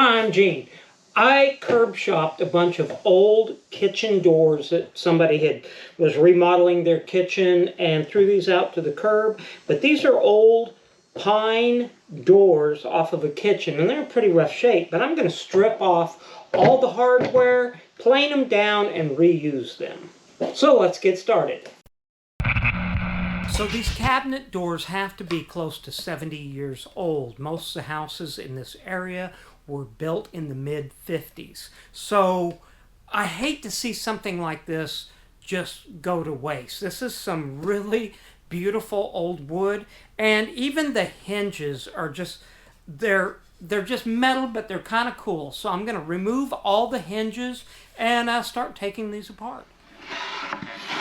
Hi, I'm Gene. I curb shopped a bunch of old kitchen doors that somebody was remodeling their kitchen and threw these out to the curb. But these are old pine doors off of a kitchen, and they're in pretty rough shape. But I'm going to strip off all the hardware, plane them down, and reuse them. So let's get started. So these cabinet doors have to be close to 70 years old. Most of the houses in this area were built in the mid-50s. So I hate to see something like this just go to waste. This is some really beautiful old wood, and even the hinges are just, they're just metal, but they're kind of cool. So I'm going to remove all the hinges and start taking these apart.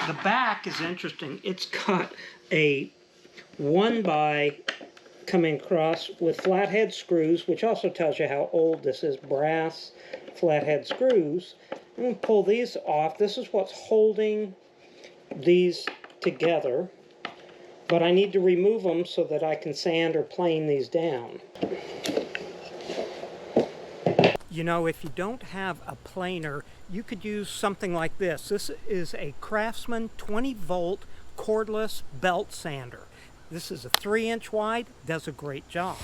The back is interesting. It's got a 1x coming across with flathead screws, which also tells you how old this is. Brass flathead screws. I'm going to pull these off. This is what's holding these together, but I need to remove them so that I can sand or plane these down. You know, if you don't have a planer, you could use something like this. This is a Craftsman 20-volt cordless belt sander. This is a 3-inch wide, does a great job.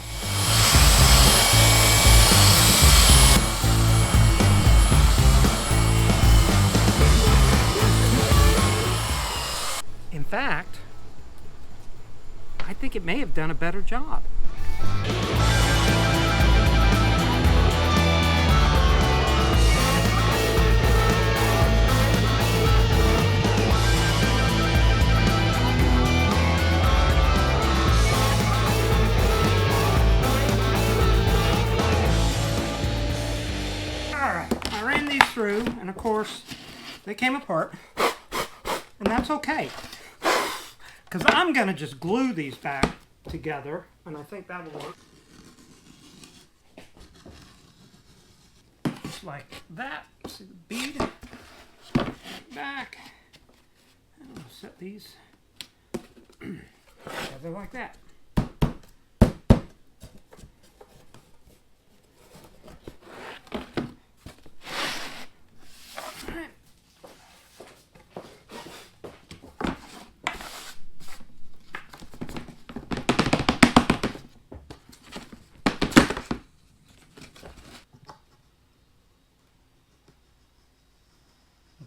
In fact, I think it may have done a better job. Through, and of course they came apart, and that's okay, because I'm gonna just glue these back together, and I think that will work. Just like that. See the bead back, and I'll set these together like that.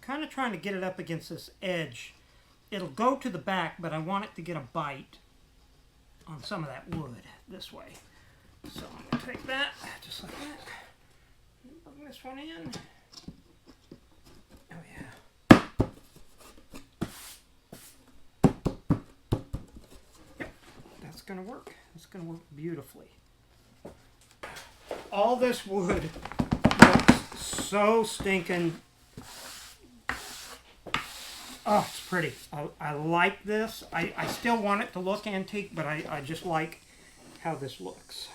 Kind of trying to get it up against this edge. It'll go to the back, but I want it to get a bite on some of that wood this way. So I'm going to take that, just like that. Bring this one in. Oh yeah. Yep, that's going to work. It's going to work beautifully. All this wood looks so stinking. Oh, it's pretty. I like this. I still want it to look antique, but I just like how this looks.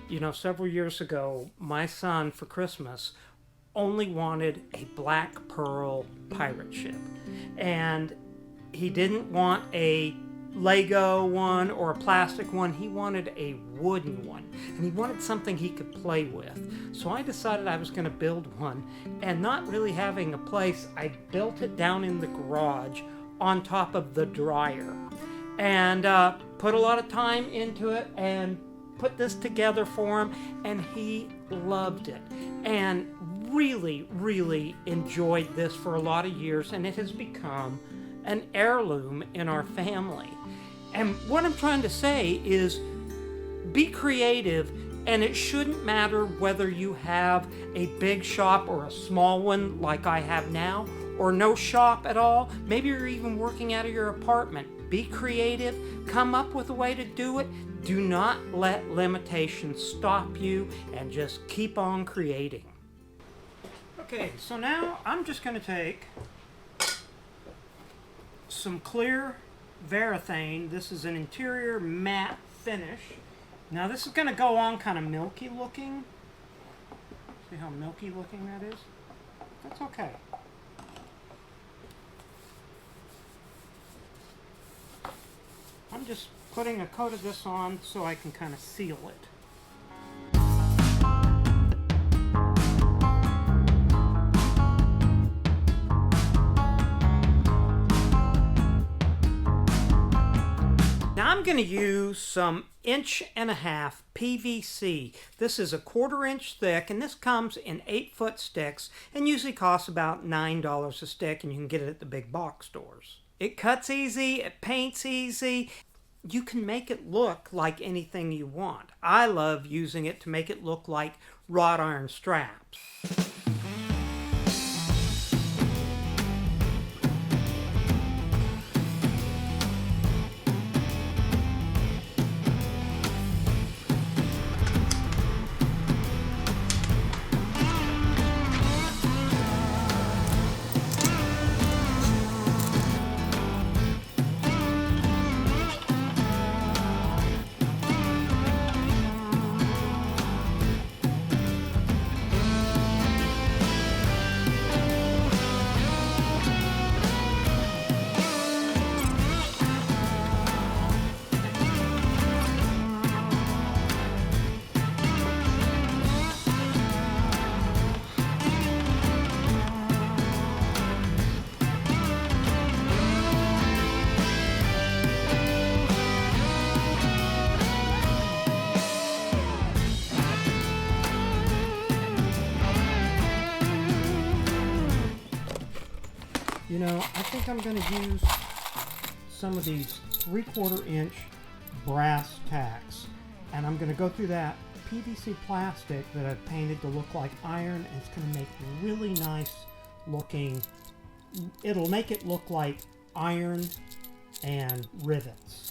You know, several years ago, my son for Christmas only wanted a black pearl pirate ship. And he didn't want a Lego one or a plastic one. He wanted a wooden one. And he wanted something he could play with. So I decided I was going to build one. And not really having a place, I built it down in the garage on top of the dryer. And put a lot of time into it and put this together for him, and he loved it and really enjoyed this for a lot of years, and it has become an heirloom in our family. And what I'm trying to say is be creative, and it shouldn't matter whether you have a big shop or a small one like I have now, or no shop at all. Maybe you're even working out of your apartment. Be creative, come up with a way to do it. Do not let limitations stop you, and just keep on creating. Okay, so now I'm just going to take some clear Varathane. This is an interior matte finish. Now this is going to go on kind of milky looking. See how milky looking that is? That's okay. I'm just putting a coat of this on so I can kind of seal it. Now I'm going to use some 1.5" PVC. This is a 1/4 inch thick, and this comes in 8-foot sticks and usually costs about $9 a stick, and you can get it at the big box stores. It cuts easy, it paints easy. You can make it look like anything you want. I love using it to make it look like wrought iron straps. You know, I think I'm going to use some of these 3/4 inch brass tacks, and I'm going to go through that PVC plastic that I've painted to look like iron, and it's going to make really nice looking. It'll make it look like iron and rivets.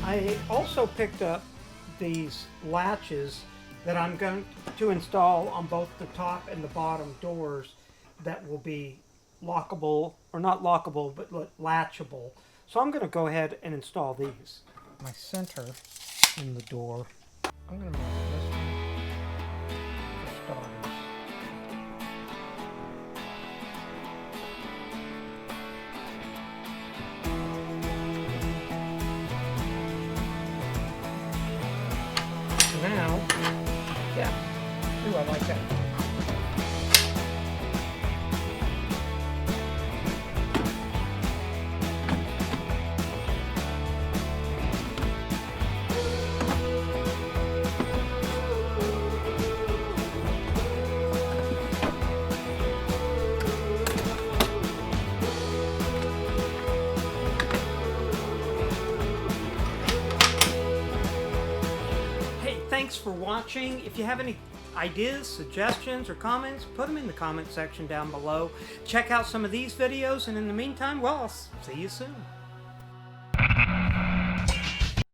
I also picked up these latches that I'm going to install on both the top and the bottom doors that will be lockable, or not lockable, but latchable. So I'm going to go ahead and install these. My center in the door, I'm going to make this one for starters. Now, yeah, ooh, I like that. Thanks for watching. If you have any ideas, suggestions, or comments, put them in the comment section down below. Check out some of these videos, and in the meantime, well, I'll see you soon.